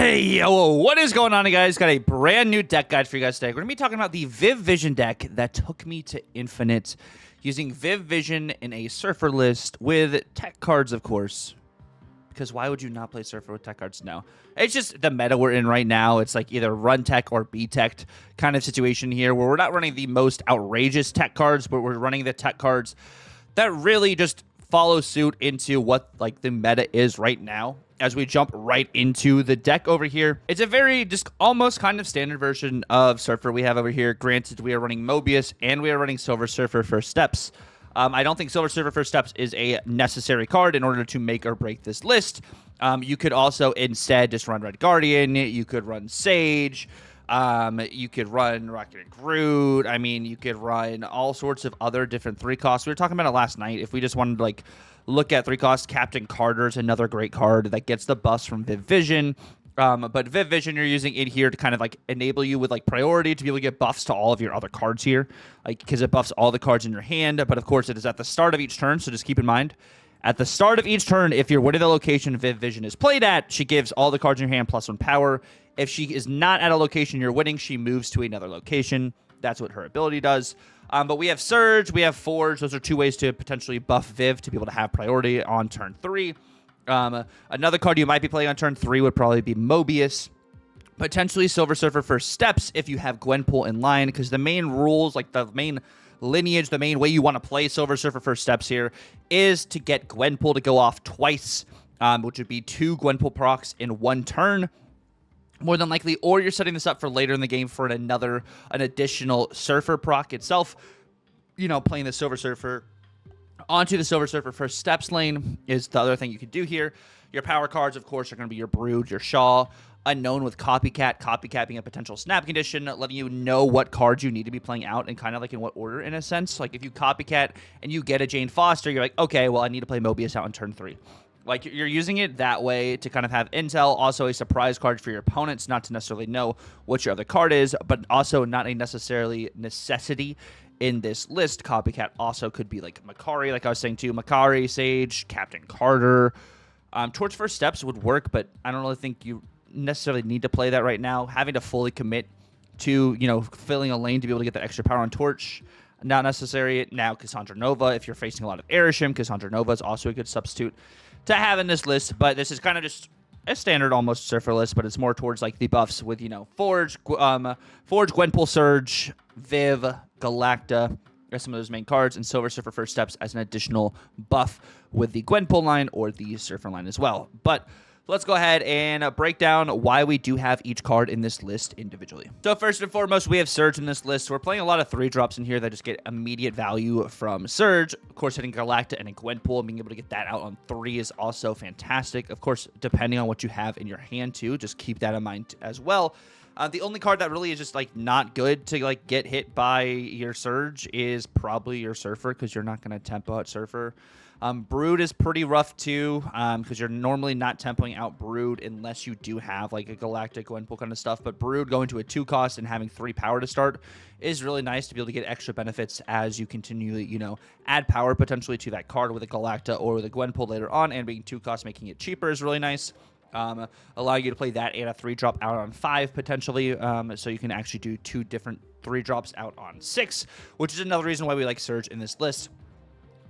Hey, yo, what is going on, you guys? Got a brand new deck guide for you guys today. We're going to be talking about the Viv Vision deck that took me to infinite, using Viv Vision in a Surfer list with tech cards, of course. Because why would you not play Surfer with tech cards? No. It's just the meta we're in right now. It's like either run tech or be tech kind of situation here, where we're not running the most outrageous tech cards, but we're running the tech cards that really just follow suit into what like the meta is right now. As we jump right into the deck over here, it's a very just almost kind of standard version of Surfer we have over here. Granted, we are running Mobius and we are running Silver Surfer First Steps. I don't think Silver Surfer First Steps is a necessary card in order to make or break this list. You could also instead just run Red Guardian. You could run Sage. You could run Rocket and Groot. I mean, you could run all sorts of other different 3-costs. We were talking about it last night. If we just wanted to like look at 3-costs, Captain Carter's another great card that gets the buffs from Viv Vision. But Viv Vision, you're using it here to kind of like enable you with like priority to be able to get buffs to all of your other cards here, like because it buffs all the cards in your hand. But of course, it is at the start of each turn, so just keep in mind. At the start of each turn, if you're winning the location Viv Vision is played at, she gives all the cards in your hand +1 power. If she is not at a location you're winning, she moves to another location. That's what her ability does. But we have Surge, we have Forge. Those are two ways to potentially buff Viv to be able to have priority on turn 3. Another card you might be playing on turn 3 would probably be Mobius. Potentially Silver Surfer First Steps if you have Gwenpool in line, because the main rules, like the main lineage, the main way you want to play Silver Surfer First Steps here is to get Gwenpool to go off twice, which would be 2 Gwenpool procs in 1 turn. More than likely, or you're setting this up for later in the game for an additional Surfer proc itself. You know, playing the Silver Surfer onto the Silver Surfer First Steps lane is the other thing you could do here. Your power cards, of course, are going to be your Brood, your Shaw, Unknown with Copycat. Copycat being a potential snap condition, letting you know what cards you need to be playing out and kind of like in what order, in a sense. Like if you Copycat and you get a Jane Foster, you're like, okay, well, I need to play Mobius out on turn 3. Like, you're using it that way to kind of have intel, also a surprise card for your opponents, not to necessarily know what your other card is, but also not a necessarily necessity in this list. Copycat also could be like Makari, like I was saying too. Makari, Sage, Captain Carter. Torch First Steps would work, but I don't really think you necessarily need to play that right now. Having to fully commit to, you know, filling a lane to be able to get that extra power on Torch, not necessary. Now, Cassandra Nova, if you're facing a lot of Airshim, Cassandra Nova is also a good substitute to have in this list, but this is kind of just a standard almost Surfer list, but it's more towards like the buffs with, you know, Forge, Gwenpool, Surge, Viv, Galacta are some of those main cards, and Silver Surfer First Steps as an additional buff with the Gwenpool line or the Surfer line as well. But let's go ahead and break down why we do have each card in this list individually. So first and foremost, we have Surge in this list. We're playing a lot of 3-drops in here that just get immediate value from Surge. Of course, hitting Galacta and a Gwenpool and being able to get that out on 3 is also fantastic. Of course, depending on what you have in your hand too, just keep that in mind as well. The only card that really is just like not good to like get hit by your Surge is probably your Surfer, because you're not going to tempo out Surfer. Brood is pretty rough too, because you're normally not tempoing out Brood unless you do have like a Galactic Gwenpool kind of stuff. But Brood going to a 2-cost and having 3 power to start is really nice to be able to get extra benefits as you continually, you know, add power potentially to that card with a Galacta or with a Gwenpool later on, and being 2-cost making it cheaper is really nice. Allowing you to play that and a 3-drop out on 5 potentially, so you can actually do 2 different 3-drops out on 6, which is another reason why we like Surge in this list.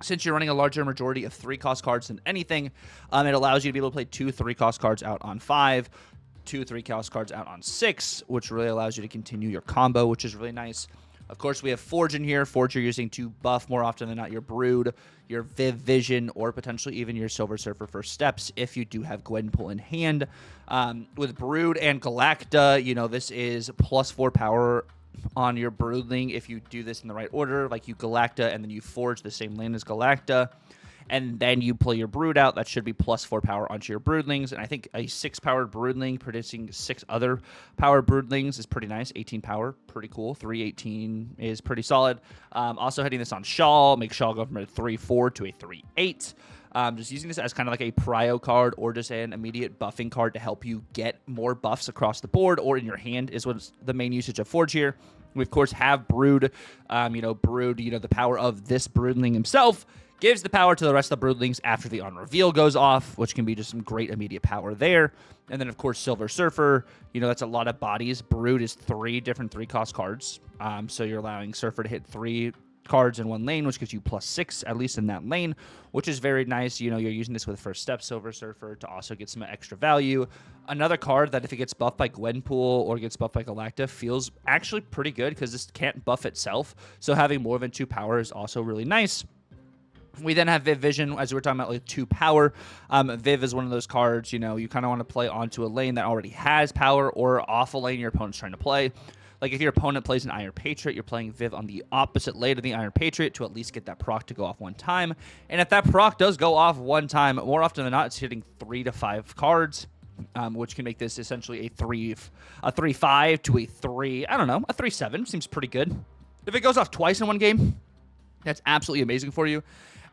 Since you're running a larger majority of 3-cost cards than anything, it allows you to be able to play 2 3-cost cards out on 5, 2 3-cost cards out on 6, which really allows you to continue your combo, which is really nice. Of course, we have Forge in here. Forge you're using to buff more often than not your Brood, your Viv Vision, or potentially even your Silver Surfer First Steps if you do have Gwenpool in hand. With Brood and Galacta, you know, this is +4 power on your Broodling if you do this in the right order. Like you Galacta and then you Forge the same lane as Galacta, and then you play your Brood out. That should be +4 power onto your Broodlings. And I think a 6-powered Broodling producing 6 other power Broodlings is pretty nice. 18 power, pretty cool. 318 is pretty solid. Also hitting this on Shaw, make Shaw go from a 3-4 to a 3-8. Just using this as kind of like a prio card or just an immediate buffing card to help you get more buffs across the board or in your hand is what's the main usage of Forge here. We, of course, have Brood. Brood, the power of this Broodling himself Gives the power to the rest of the Broodlings after the on reveal goes off, which can be just some great immediate power there. And then, of course, Silver Surfer, that's a lot of bodies. Brood is 3 different 3-cost cards. So you're allowing Surfer to hit 3 cards in one lane, which gives you +6, at least in that lane, which is very nice. You're using this with First Step Silver Surfer to also get some extra value. Another card that if it gets buffed by Gwenpool or gets buffed by Galacta feels actually pretty good because this can't buff itself. So having more than 2 power is also really nice. We then have Viv Vision, as we were talking about, like 2 power. Viv is one of those cards, you kind of want to play onto a lane that already has power or off a lane your opponent's trying to play. Like if your opponent plays an Iron Patriot, you're playing Viv on the opposite lane of the Iron Patriot to at least get that proc to go off one time. And if that proc does go off one time, more often than not, it's hitting 3 to 5 cards, which can make this essentially a 3-5 to a 3-7 seems pretty good. If it goes off twice in one game, that's absolutely amazing for you.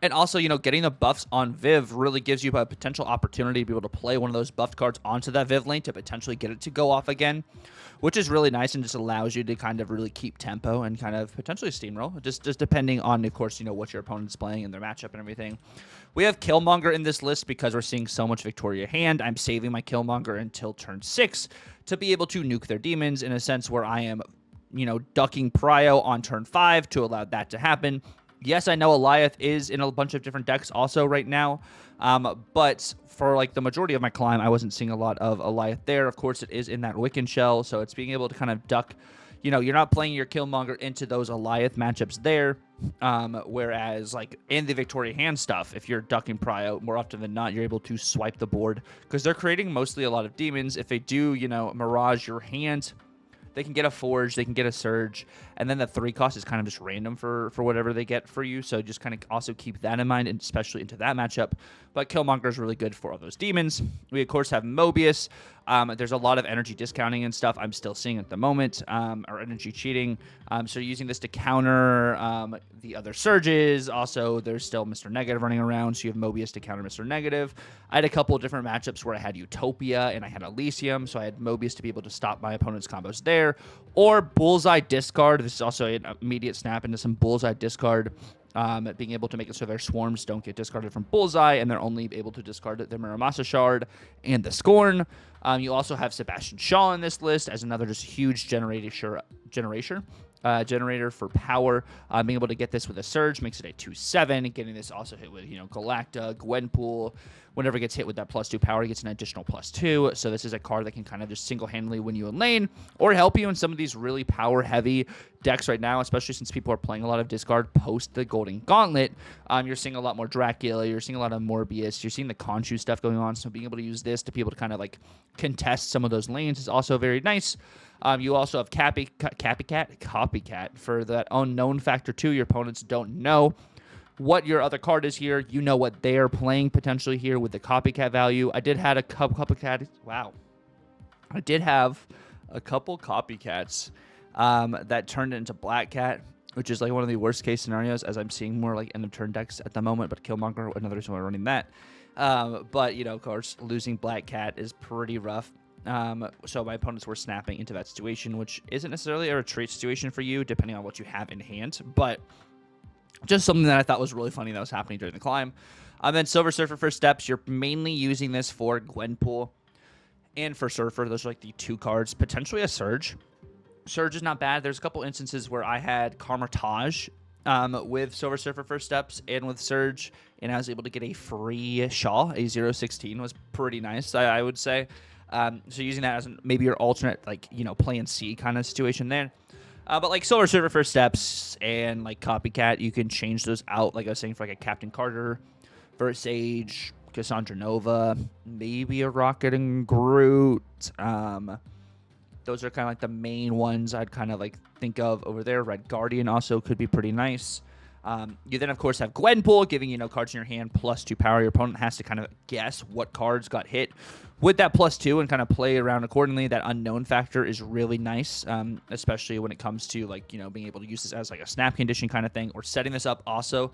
And also, getting the buffs on Viv really gives you a potential opportunity to be able to play one of those buffed cards onto that Viv lane to potentially get it to go off again, which is really nice and just allows you to kind of really keep tempo and kind of potentially steamroll, just depending on, of course, what your opponent's playing and their matchup and everything. We have Killmonger in this list because we're seeing so much Victoria hand. I'm saving my Killmonger until turn 6 to be able to nuke their demons in a sense where I am, ducking Prio on turn 5 to allow that to happen. Yes, I know Alioth is in a bunch of different decks also right now, but for like the majority of my climb, I wasn't seeing a lot of Alioth there. Of course, it is in that Wiccan shell, so it's being able to kind of duck. You're not playing your Killmonger into those Alioth matchups there, whereas like in the Victoria hand stuff, if you're ducking Prio, more often than not, you're able to swipe the board because they're creating mostly a lot of demons. If they do, Mirage your hand, they can get a Forge, they can get a Surge, and then the 3 cost is kind of just random for whatever they get for you. So just kind of also keep that in mind, and especially into that matchup. But Killmonger is really good for all those demons. We, of course, have Mobius. There's a lot of energy discounting and stuff I'm still seeing at the moment, or energy cheating. So using this to counter the other surges. Also, there's still Mr. Negative running around, so you have Mobius to counter Mr. Negative. I had a couple of different matchups where I had Utopia and I had Elysium, so I had Mobius to be able to stop my opponent's combos there. Or Bullseye Discard. This is also an immediate snap into some Bullseye Discard. Being able to make it so their swarms don't get discarded from Bullseye, and they're only able to discard their Muramasa Shard and the Scorn. You also have Sebastian Shaw in this list as another just huge generator for power. Being able to get this with a Surge makes it a 2-7. Getting this also hit with, Galacta, Gwenpool. Whenever it gets hit with that +2 power, it gets an additional +2. So this is a card that can kind of just single-handedly win you in lane or help you in some of these really power-heavy decks right now, especially since people are playing a lot of discard post the Golden Gauntlet. You're seeing a lot more Dracula. You're seeing a lot of Morbius. You're seeing the Khonshu stuff going on. So being able to use this to be able to kind of like contest some of those lanes is also very nice. You also have Copycat for that unknown factor too. Your opponents don't know what your other card is here. You know what they're playing potentially here with the Copycat value. I did have a Copycat. Wow. I did have a couple Copycats that turned into Black Cat, which is like one of the worst case scenarios as I'm seeing more like end of turn decks at the moment, but Killmonger, another reason why I'm running that. But, of course, losing Black Cat is pretty rough. So my opponents were snapping into that situation, which isn't necessarily a retreat situation for you, depending on what you have in hand, but just something that I thought was really funny that was happening during the climb. Then Silver Surfer for steps, you're mainly using this for Gwenpool and for Surfer. Those are like the 2 cards, potentially a Surge. Surge is not bad. There's a couple instances where I had Carmitage with Silver Surfer for steps and with Surge, and I was able to get a free Shaw. A 0-16 was pretty nice, I would say. So using that as maybe your alternate, like, play and see kind of situation there. But like Silver Surfer for steps and like Copycat, you can change those out. Like I was saying, for like a Captain Carter, for Sage, Cassandra Nova, maybe a Rocket and Groot. Those are kind of like the main ones I'd kind of like think of over there. Red Guardian also could be pretty nice. You then, of course, have Gwenpool, giving, cards in your hand +2 power. Your opponent has to kind of guess what cards got hit with that +2 and kind of play around accordingly. That unknown factor is really nice, especially when it comes to, like, being able to use this as like a snap condition kind of thing, or setting this up also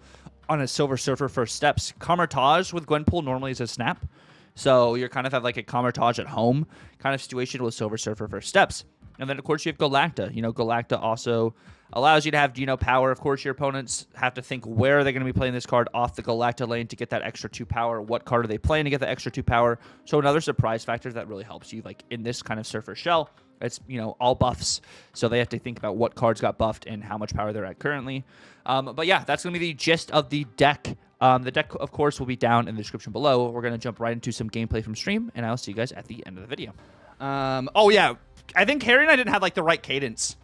on a Silver Surfer first steps. Carmitage with Gwenpool normally is a snap. So you're kind of have like a Carmitage at home kind of situation with Silver Surfer first steps. And then, of course, you have Galacta. You know, Galacta also allows you to have Geno power. Of course, your opponents have to think where are they going to be playing this card off the Galacta lane to get that extra 2 power. What card are they playing to get the extra 2 power? So another surprise factor that really helps you, like in this kind of Surfer Shell. It's, you know, all buffs. So they have to think about what cards got buffed and how much power they're at currently. But yeah, that's going to be the gist of the deck. The deck, of course, will be down in the description below. We're going to jump right into some gameplay from stream, and I'll see you guys at the end of the video. Oh, yeah. I think Harry and I didn't have, like, the right cadence.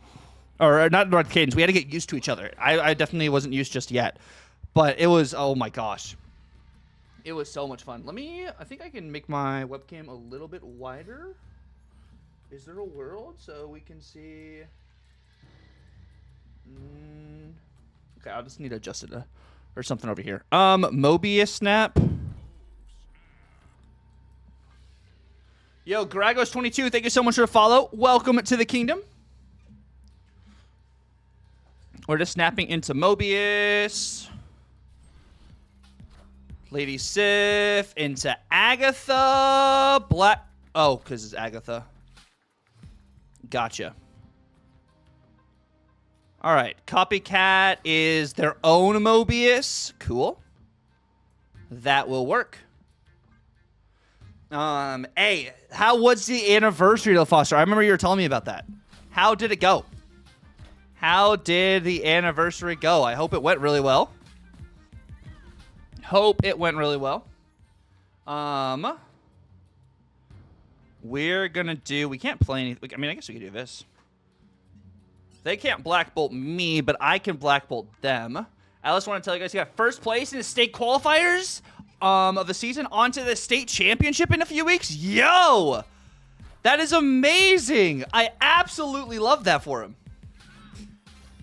Or not the right cadence. We had to get used to each other. I definitely wasn't used just yet. But it was, oh, my gosh. It was so much fun. I think I can make my webcam a little bit wider. Is there a world so we can see? Okay, I'll just need to adjust it or something over here. Mobius snap. Yo, Gragos22, thank you so much for the follow. Welcome to the kingdom. We're just snapping into Mobius. Lady Sif into Agatha. Black. Oh, because it's Agatha. Gotcha. All right. Copycat is their own Mobius. Cool. That will work. Hey, how was the anniversary of Foster? I remember you were telling me about that. How did it go? How did the anniversary go? I hope it went really well. Hope it went really well. We're gonna do. We can't play anything. I mean, I guess we could do this. They can't Black Bolt me, but I can Black Bolt them. I just want to tell you guys, you got first place in the state qualifiers of the season onto the state championship in a few weeks. Yo, that is amazing. I absolutely love that for him.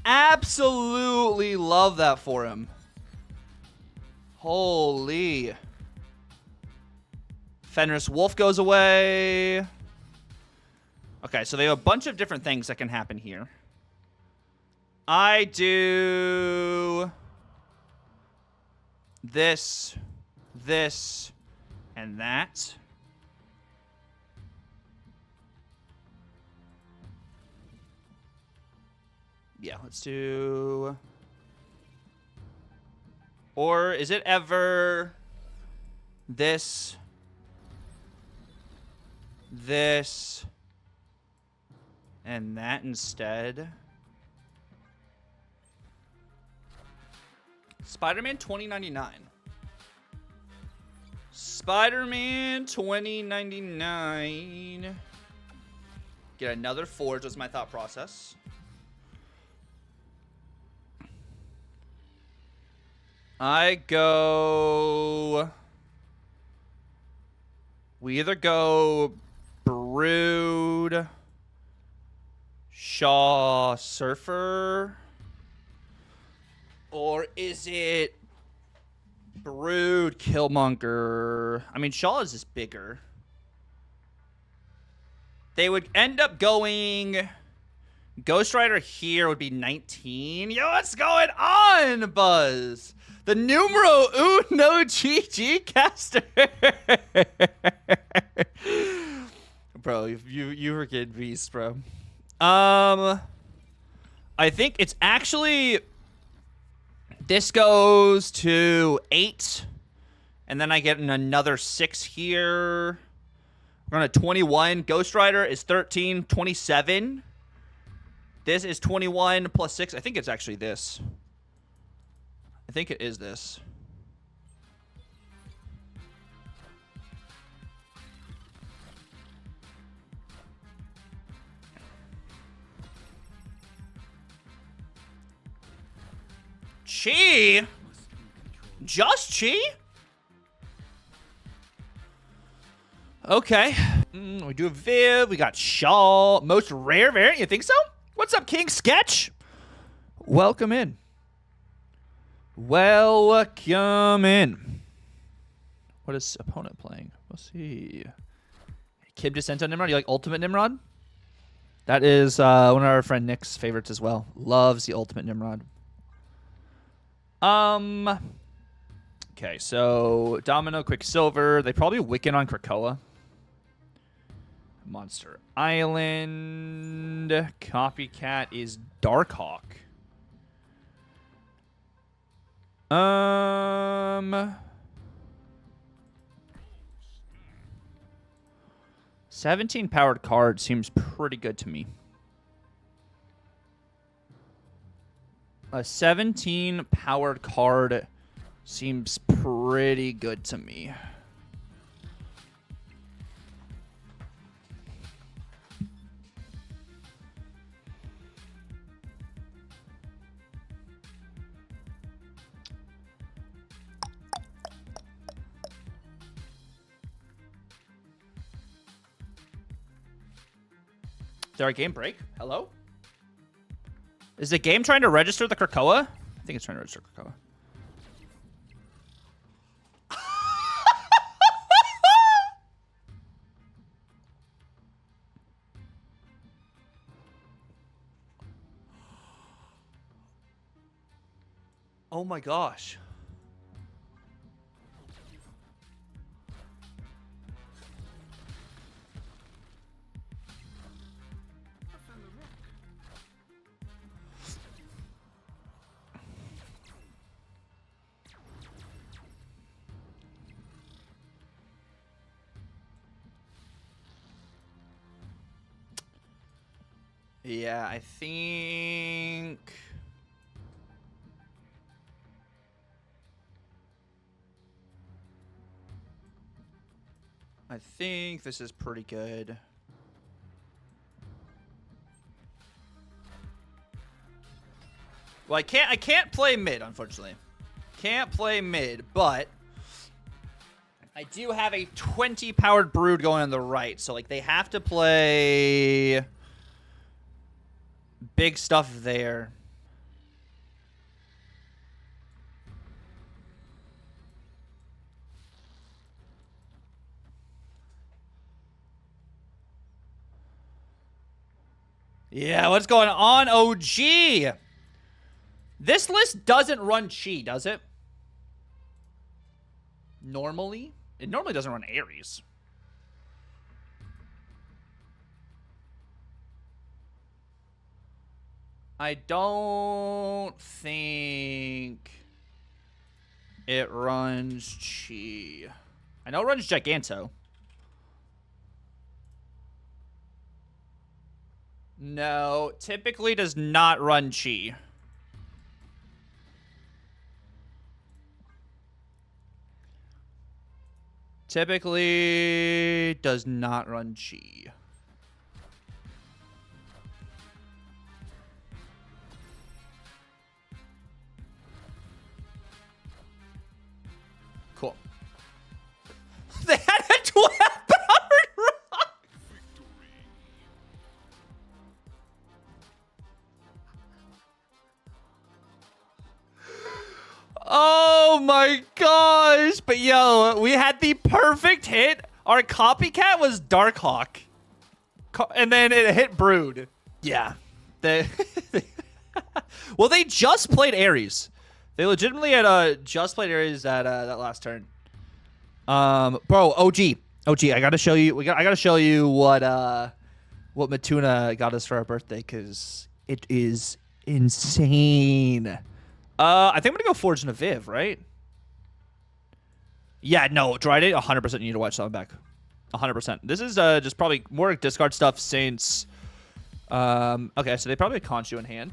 Absolutely love that for him. Holy. Fenris Wolf goes away. Okay, so they have a bunch of different things that can happen here. I do this, and that. Yeah, let's do... Or is it ever this, and that instead? Spider-Man 2099. Spider-Man 2099. Get another forge was my thought process. I go... We either go Brood, Shaw, Surfer, or is it Brood, Killmonger? I mean, Shaw is just bigger. They would end up going... Ghost Rider here would be 19. Yo, what's going on, Buzz? The numero uno GG caster. Bro, you were getting beast, bro. I think it's actually... This goes to 8. And then I get another 6 here. We're on a 21. Ghost Rider is 13, 27. This is 21 plus 6. I think it's actually this. I think it is this. Chi? Just Chi? Okay. We do a Viv. We got Shaw. Most rare variant. You think so? What's up, King Sketch? Welcome in. Welcome in. What is opponent playing? We'll see. Kib just sent on Nimrod. You like Ultimate Nimrod? That is one of our friend Nick's favorites as well. Loves the Ultimate Nimrod. Okay, so Domino, Quicksilver. They probably Wiccan on Krakoa. Monster Island. And copycat is Darkhawk. 17 powered card seems pretty good to me. A 17 powered card seems pretty good to me. Is there a game break? Hello? Is the game trying to register the Krakoa? I think it's trying to register Krakoa. Oh my gosh. Yeah, I think... this is pretty good. Well, I can't play mid, unfortunately. Can't play mid, but I do have a 20 powered brood going on the right, so like they have to play big stuff there. Yeah, what's going on, OG? This list doesn't run Chi, does it? Normally? It normally doesn't run Ares. I don't think it runs Chi. I know it runs Giganto. No, typically does not run Chi. Typically does not run Chi. Cool. They had a 12-powered rock. Oh my gosh. But yo, we had the perfect hit. Our copycat was Darkhawk. And then it hit Brood. Yeah. Well, they just played Ares. They legitimately had just played Ares that last turn. Bro, OG, I gotta show you. I gotta show you what Matuna got us for our birthday, because it is insane. I think I'm gonna go Forge and a Viv, right? Yeah, no, Dryday, 100%. You need to watch something back. 100%. This is just probably more discard stuff since. Okay, so they probably have Khonshu in hand.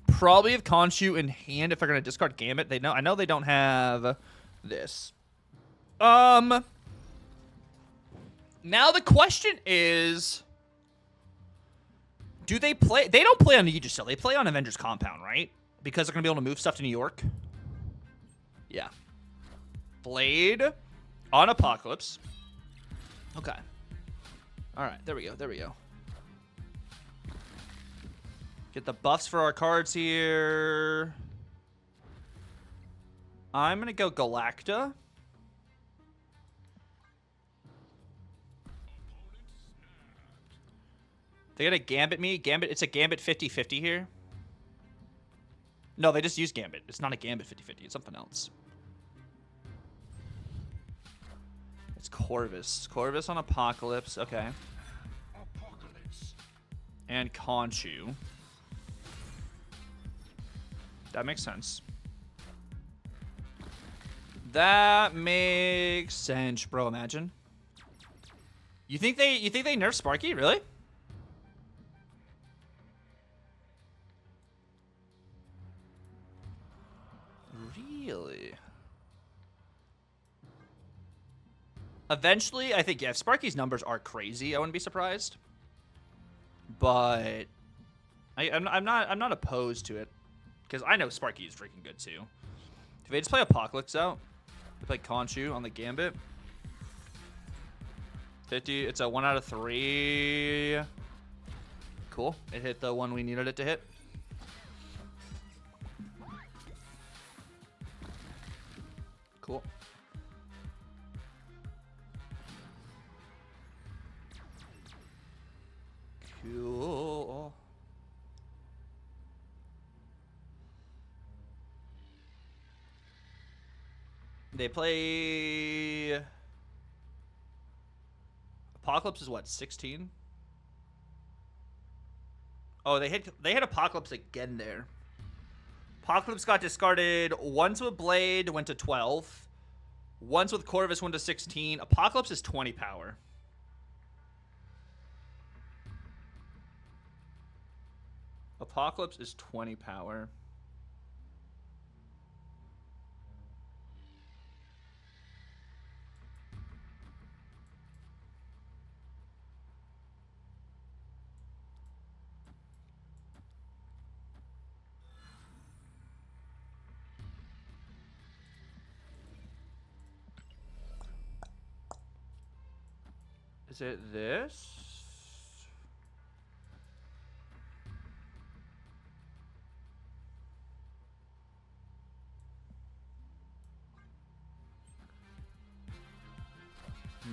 Probably have Khonshu in hand if they're gonna discard Gambit. I know they don't have this. Now the question is, do they play? They don't play on Aegis still. They play on Avengers Compound, right? Because they're gonna be able to move stuff to New York. Yeah. Blade on Apocalypse. Okay. All right. There we go. There we go. Get the buffs for our cards here. I'm gonna go Galacta. They gotta Gambit me. Gambit. It's a Gambit 50-50 here. No, they just use Gambit. It's not a Gambit 50-50. It's something else. It's Corvus. Corvus on Apocalypse. Okay. Apocalypse. and Conchu. That makes sense. That makes sense, bro. Imagine. You think they nerf Sparky? Really? Really? Eventually, I think, yeah, if Sparky's numbers are crazy, I wouldn't be surprised. But I'm not opposed to it. Because I know Sparky is freaking good too. If they just play Apocalypse out, they play Conchu on the Gambit. 50, it's a 1 out of 3. Cool. It hit the one we needed it to hit. Cool. Cool. They play... Apocalypse is what, 16? Oh, they hit Apocalypse again there. Apocalypse got discarded once with Blade, went to 12. Once with Corvus, went to 16. Apocalypse is 20 power. Apocalypse is 20 power. Is it this?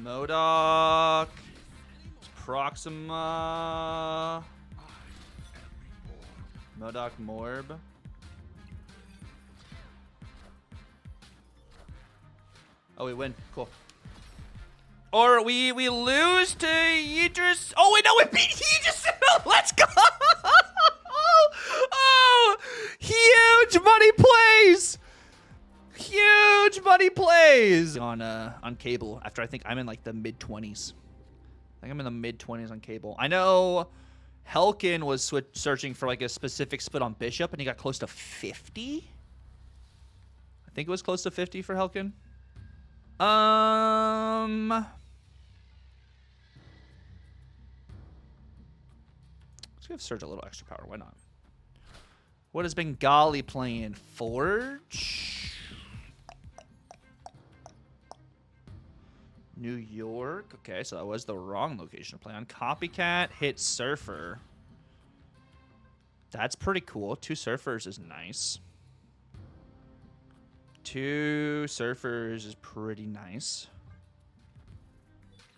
MODOK. Proxima. MODOK Morb. Oh, we win. Cool. Or we lose to Yidris. Oh, wait, no, we beat Yidris. Let's go. Oh, huge money plays. Huge money plays on cable after I think I'm in like the mid-20s. I think I'm in the mid-20s on cable. I know Helkin was searching for like a specific split on Bishop and he got close to 50. I think it was close to 50 for Helkin. Let's give Surge a little extra power. Why not? What is Bengali playing? Forge? New York. Okay, so that was the wrong location to play on. Copycat hit Surfer. That's pretty cool. 2 Surfers is nice. 2 Surfers is pretty nice.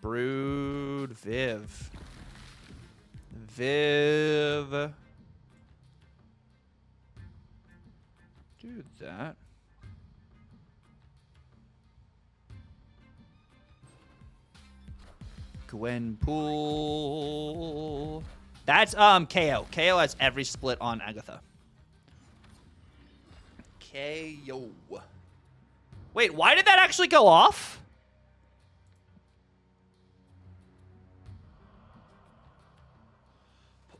Brood Viv. Viv. Do that. Gwenpool. That's KO. KO has every split on Agatha. KO. Wait, why did that actually go off?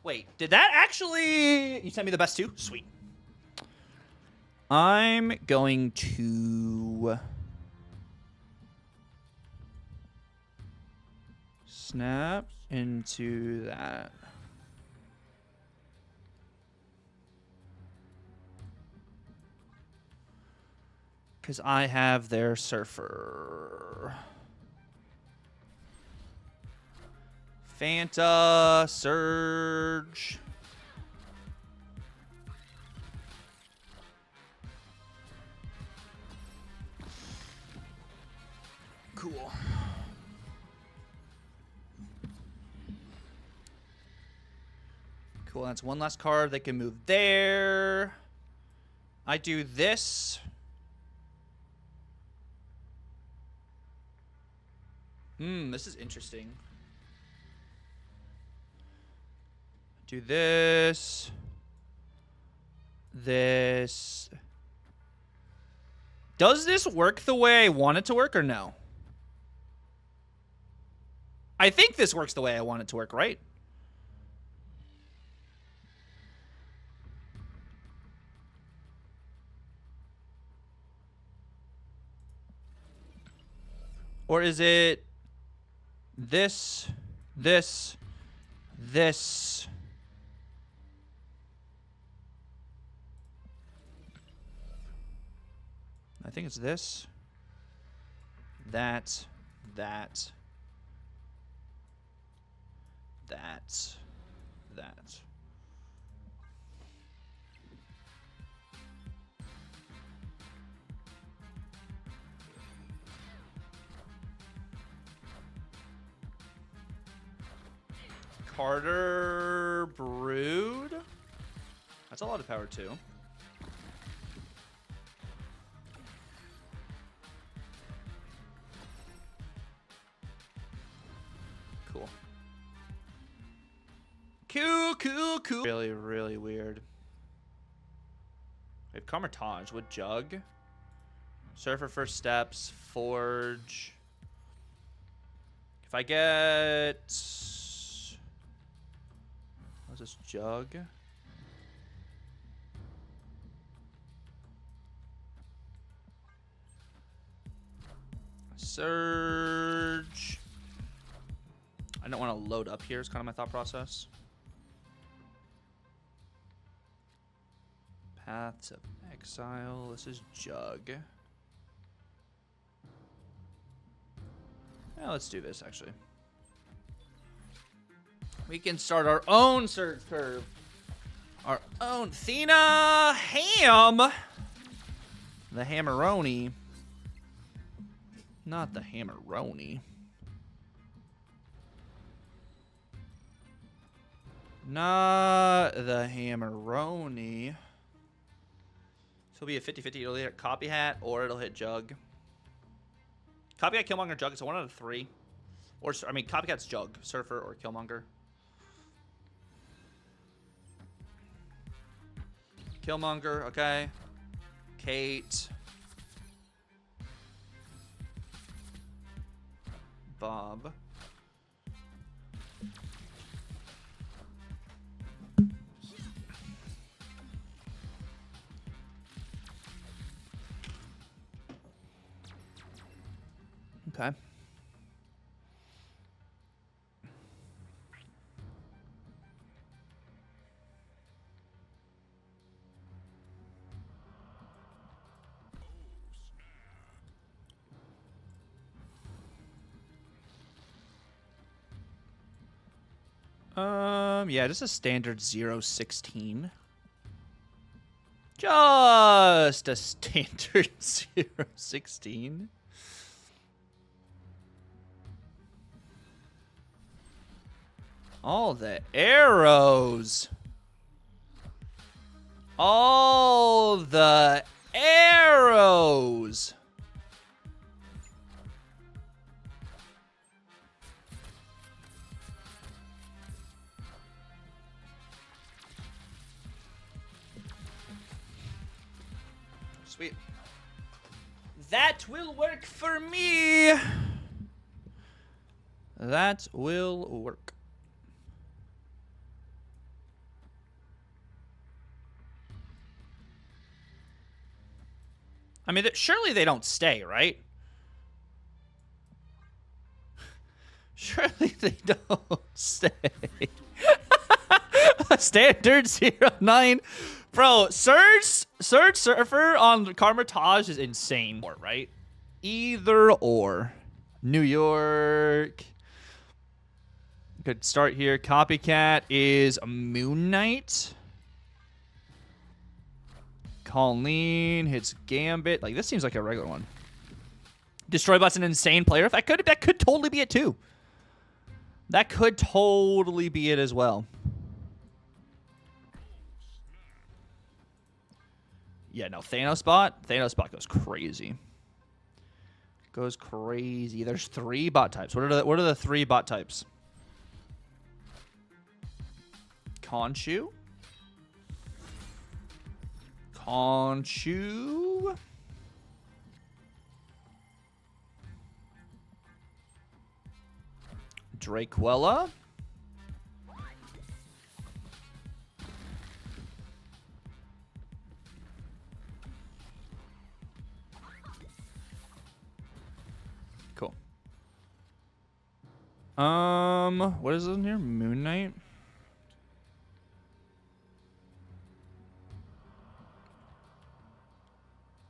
Wait, did that actually... You sent me the best 2? Sweet. I'm going to... snap into that. Because I have their Surfer. Fanta, Surge. Cool. Cool, that's one last card. They can move there. I do this. This is interesting. Do this. This. Does this work the way I want it to work or no? I think this works the way I want it to work, right? Or is it this, this, this? I think it's this, that, that, that, that. Carter Brood? That's a lot of power too. Cool. Cool. Really, really weird. We have Carmitage with Jug. Surfer First Steps. Forge. If I get... What's this? Jug? Surge. I don't want to load up here is kind of my thought process. Paths of Exile. This is Jug. Yeah, let's do this actually. We can start our own Surge curve. Our own Thena Ham. The Hammeroni. Not the Hammeroni. Not the Hammeroni. So it'll be a 50-50. It'll hit Copy Hat or it'll hit Jug. Copycat, Killmonger, Jug. It's a 1 out of 3. Or, I mean, Copycat's Jug. Surfer or Killmonger. Killmonger, okay. Kate. Bob. Okay. Yeah, just a standard 0-16. Just a standard 0-16. All the arrows. All the arrows. Sweet. That will work for me. That will work. I mean, surely they don't stay, right? Surely they don't stay. Standard 0-9. Bro, Surge Surfer on Carmitage is insane, right? Either or. New York. Good start here. Copycat is Moon Knight. Colleen hits Gambit. Like, this seems like a regular one. Destroybot's an insane player. That could totally be it too. That could totally be it as well. Yeah, no, Thanos bot goes crazy. Goes crazy. There's 3 bot types. What are the 3 bot types? Conchu. Conchu. Draquella. Cool. What is in here? Moon Knight.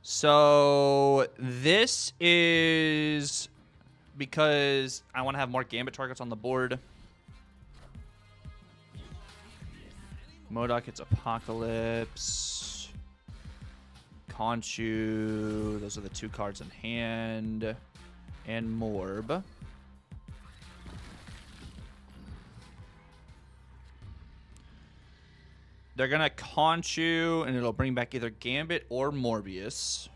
So this is because I want to have more Gambit targets on the board. Modok, it's Apocalypse. Conchu, those are the 2 cards in hand. And Morb. They're going to Conchu, and it'll bring back either Gambit or Morbius.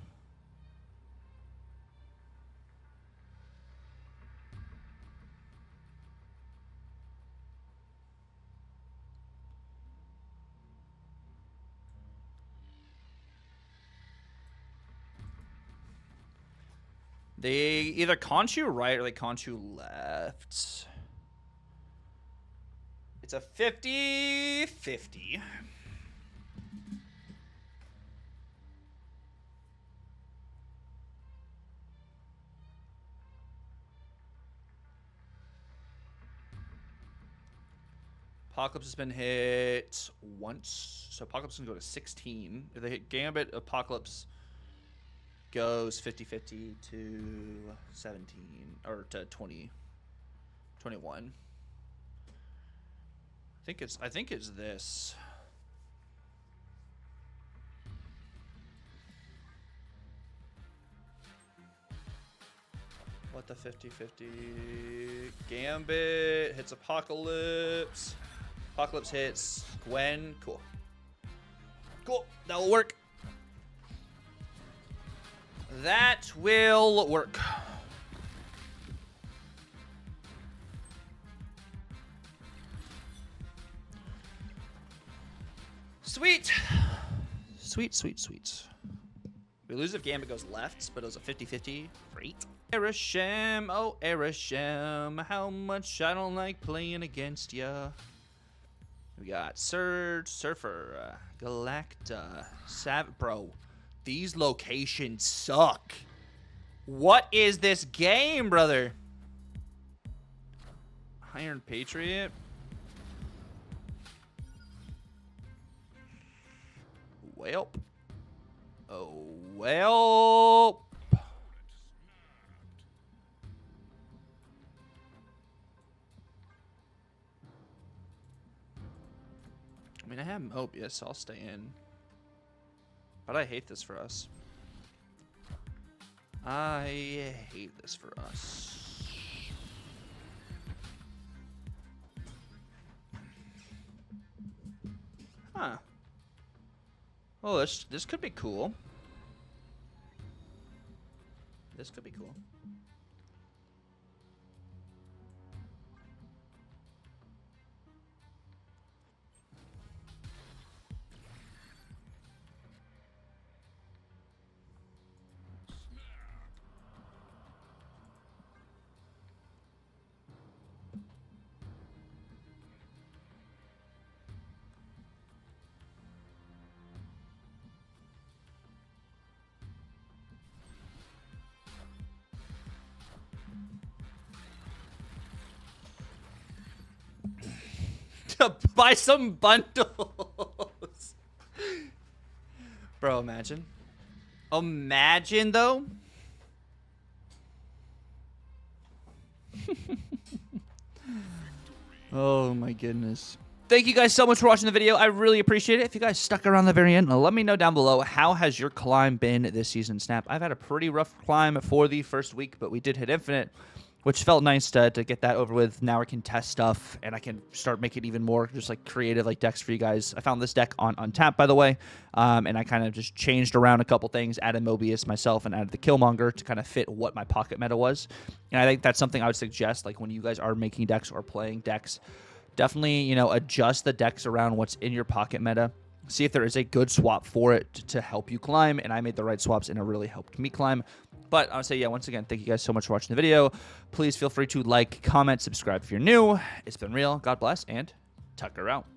They either Conchu right or they Conchu left. It's a 50-50. Apocalypse has been hit once. So Apocalypse can go to 16. If they hit Gambit, Apocalypse goes 50-50 to 17 or to 20, 21. I think it's this. What the 50-50? Gambit hits Apocalypse. Apocalypse hits Gwen. Cool. Cool. That will work. That will work. Sweet. Sweet, sweet, sweet. We lose if Gambit goes left, but it was a 50-50. Great. Erisham, oh Erisham, how much I don't like playing against ya. We got Surge, Surfer, Galacta, Bro, these locations suck. What is this game, brother? Iron Patriot. Welp. Oh, welp. I mean, I have Mobius, so I'll stay in. But I hate this for us. I hate this for us. Huh. Oh, this could be cool. This could be cool. To buy some bundles. Bro, imagine. Imagine, though. Oh, my goodness. Thank you guys so much for watching the video. I really appreciate it. If you guys stuck around the very end, let me know down below, how has your climb been this season, Snap? I've had a pretty rough climb for the first week, but we did hit Infinite, which felt nice to get that over with. Now I can test stuff, and I can start making even more just like creative like decks for you guys. I found this deck on Untap, by the way, and I kind of just changed around a couple things, added Mobius myself, and added the Killmonger to kind of fit what my pocket meta was. And I think that's something I would suggest, like when you guys are making decks or playing decks, definitely, you know, adjust the decks around what's in your pocket meta. See if there is a good swap for it to help you climb. And I made the right swaps, and it really helped me climb. But I would say, yeah, once again, thank you guys so much for watching the video. Please feel free to like, comment, subscribe if you're new. It's been real. God bless, and Tucker out.